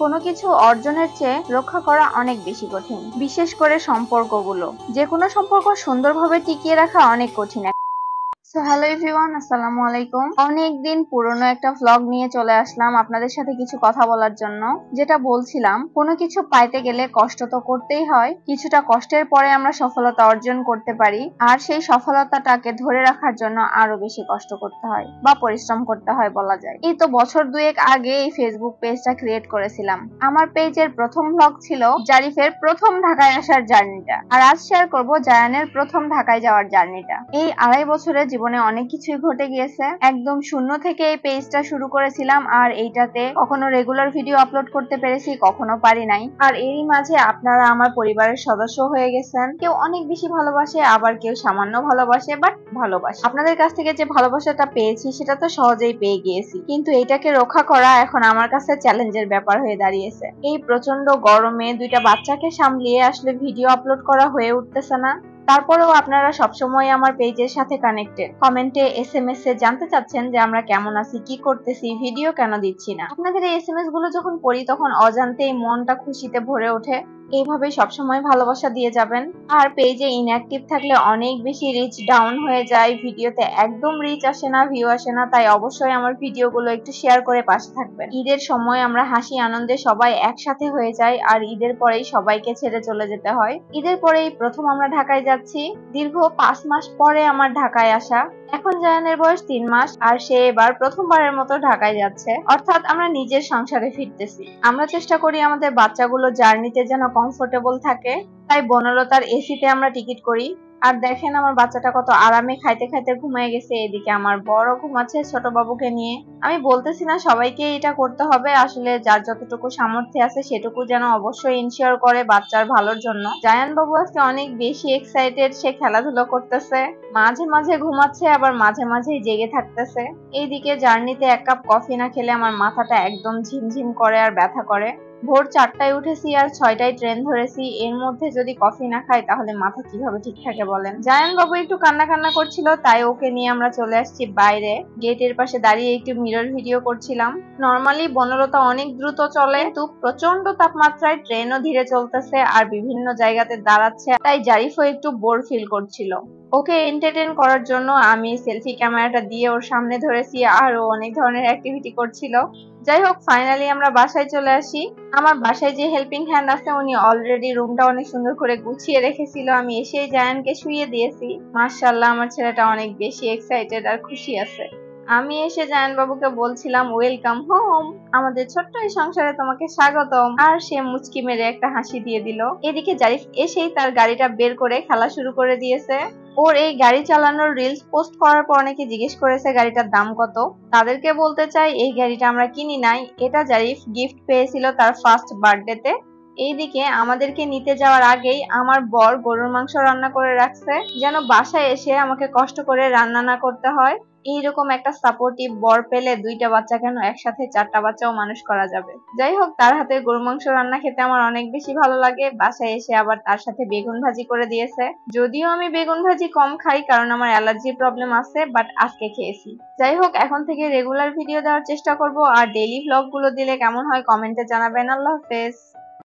কোনো কিছু অর্জনের চেয়ে রক্ষা করা অনেক বেশি কঠিন, বিশেষ করে সম্পর্কগুলো। যে কোনো সম্পর্ক সুন্দরভাবে টিকিয়ে রাখা অনেক কঠিন। সো হ্যালো এভরিওয়ান, আসসালামু আলাইকুম। অনেকদিন পুরনো একটা ভ্লগ নিয়ে চলে আসলাম আপনাদের সাথে কিছু কথা বলার জন্য। যেটা বলছিলাম, কোনো কিছু পাইতে গেলে কষ্ট তো করতেই হয়, কিছুটা কষ্টের পরে আমরা সফলতা অর্জন করতে পারি, আর সেই সফলতাটাকে ধরে রাখার জন্য আরো বেশি কষ্ট করতে হয় বা পরিশ্রম করতে হয় বলা যায়। এই তো বছর দুয়েক আগে এই ফেসবুক পেজটা ক্রিয়েট করেছিলাম। আমার পেজের প্রথম ভ্লগ ছিল জারিফের প্রথম ঢাকায় আসার জার্নিটা, আর আজ শেয়ার করব জায়ানের প্রথম ঢাকায় যাওয়ার জার্নিটা। এই 2.5 বছরের জীবনে অনেক কিছুই ঘটে গিয়েছে। একদম শূন্য থেকে এই পেজটা শুরু করেছিলাম, আর এইটাতে কখনো রেগুলার ভিডিও আপলোড করতে পেরেছি, কখনো পারি নাই। আর এরই মাঝে আপনারা আমার পরিবারের সদস্য হয়ে গেছেন। কেউ অনেক বেশি ভালোবাসে, আবার কেউ সামান্য ভালোবাসে, বাট ভালোবাসে। আপনাদের কাছ থেকে যে ভালোবাসাটা পেয়েছি সেটা তো সহজেই পেয়ে গিয়েছি, কিন্তু এটাকে রক্ষা করা এখন আমার কাছে চ্যালেঞ্জের ব্যাপার হয়ে দাঁড়িয়েছে। এই প্রচন্ড গরমে 2টা বাচ্চাকে সামলিয়ে আসলে ভিডিও আপলোড করা হয়ে উঠতেছে না। তারপরেও আপনারা সবসময় আমার পেজের সাথে কানেক্টেড। কমেন্টে SMS এ জানতে চাচ্ছেন যে আমরা কেমন আছি, কি করতেছি, ভিডিও কেন দিচ্ছি না। আপনাদের এই SMS গুলো যখন পড়ি তখন অজান্তেই মনটা খুশিতে ভরে ওঠে। এইভাবে সবসময় ভালোবাসা দিয়ে যাবেন। আর পেজে ইনঅ্যাক্টিভ থাকলে অনেক বেশি রিচ ডাউন হয়ে যায়, ভিডিওতে একদম রিচ আসে না, ভিউ আসে না। তাই অবশ্যই আমার ভিডিওগুলো একটু শেয়ার করে পাশে থাকবেন। ঈদের সময় আমরা হাসি আনন্দে সবাই একসাথে হয়ে যাই, আর ঈদের পরেই সবাইকে ছেড়ে চলে যেতে হয়। ঈদের পরেই প্রথম আমরা ঢাকায় যাচ্ছি। দীর্ঘ 5 মাস পরে আমার ঢাকায় আসা। এখন জায়ানের বয়স 3 মাস, আর সে এবার প্রথমবারের মতো ঢাকায় যাচ্ছে, অর্থাৎ আমরা নিজের সংসারে ফিরতেছি। আমরা চেষ্টা করি আমাদের বাচ্চাগুলো জার্নিতে যেন কমফোর্টেবল থাকে, তাই বনলতার এসিতে আমরা টিকিট করি। আর দেখেন আমার বাচ্চাটা কত আরামে খাইতে খাইতে ঘুমিয়ে গেছে। এদিকে আমার বড় ঘুমাচ্ছে ছোট বাবুকে নিয়ে। আমি বলতেছি না সবাইকে এটা করতে হবে, আসলে যার যতটুকু সামর্থ্য আছে সেটুকু যেন অবশ্যই ইনশিওর করে বাচ্চার ভালোর জন্য। জায়ান বাবু আজকে অনেক বেশি এক্সাইটেড, সে খেলাধুলো করতেছে, মাঝে মাঝে ঘুমাচ্ছে, আবার মাঝে মাঝেই জেগে থাকতেছে। এইদিকে জার্নিতে 1 কাপ কফি না খেলে আমার মাথাটা একদম ঝিমঝিম করে আর ব্যথা করে। ভোর 4টায় উঠেছি আর 6টায় ট্রেন ধরেছি, এর মধ্যে যদি কফি না খাই তাহলে মাথা কিভাবে ঠিক থাকে বলেন। জায়ান বাবু একটু কান্না কান্না করছিল, তাই ওকে নিয়ে আমরা চলে আসছি বাইরে। গেটের পাশে দাঁড়িয়ে একটু মিরর ভিডিও করছিলাম। নরমালি বনলতা অনেক দ্রুত চলে, কিন্তু প্রচন্ড তাপমাত্রায় ট্রেনও ধীরে চলতেছে আর বিভিন্ন জায়গাতে দাঁড়াচ্ছে, তাই জারিফও একটু বোর ফিল করছিল। ওকে এন্টারটেইন করার জন্য আমি সেলফি ক্যামেরাটা দিয়ে ওর সামনে ধরেছি, আর ও অনেক ধরনের অ্যাক্টিভিটি করছিল। যাই হোক, ফাইনালি আমরা বাসায় চলে আসি। আমার বাসায় যে হেল্পিং হ্যান্ড আছে উনি অলরেডি রুমটা অনেক সুন্দর করে গুছিয়ে রেখেছিল। আমি এসেই জায়ানকে শুইয়ে দিয়েছি। মাশাআল্লাহ, আমার ছেলেটা অনেক বেশি এক্সাইটেড আর খুশি আছে। আমি এসে জায়ান বাবুকে বলছিলাম ওয়েলকাম হোম, আমাদের ছোট্ট এই সংসারে তোমাকে স্বাগতম, আর সে মুচকি মেরে একটা হাসি দিয়ে দিল। এদিকে জারিফ এসেই তার গাড়িটা বের করে খেলা শুরু করে দিয়েছে। ওর এই গাড়ি চালানোর রিলস পোস্ট করার পর অনেকে জিজ্ঞেস করেছে গাড়িটার দাম কত। তাদেরকে বলতে চাই এই গাড়িটা আমরা কিনি নাই, এটা জারিফ গিফট পেয়েছিল তার ফার্স্ট বার্থডেতে। এইদিকে আমাদেরকে নিতে যাওয়ার আগেই আমার বর গরুর মাংস রান্না করে রাখছে, যেন বাসায় এসে আমাকে কষ্ট করে রান্না না করতে হয়। এইরকম একটা সাপোর্টিভ বর পেলে 2টা বাচ্চা কেন, একসাথে 4টা বাচ্চাও মানুষ করা যাবে। যাই হোক, তার হাতে গরুর মাংস রান্না খেতে আমার অনেক বেশি ভালো লাগে। বাসায় এসে আবার তার সাথে বেগুন ভাজি করে দিয়েছে। যদিও আমি বেগুন ভাজি কম খাই কারণ আমার অ্যালার্জির প্রবলেম আছে, বাট আজকে খেয়েছি। যাই হোক, এখন থেকে রেগুলার ভিডিও দেওয়ার চেষ্টা করব, আর ডেইলি ভ্লগ গুলো দিলে কেমন হয় কমেন্টে জানাবেন। আল্লাহ হাফেজ।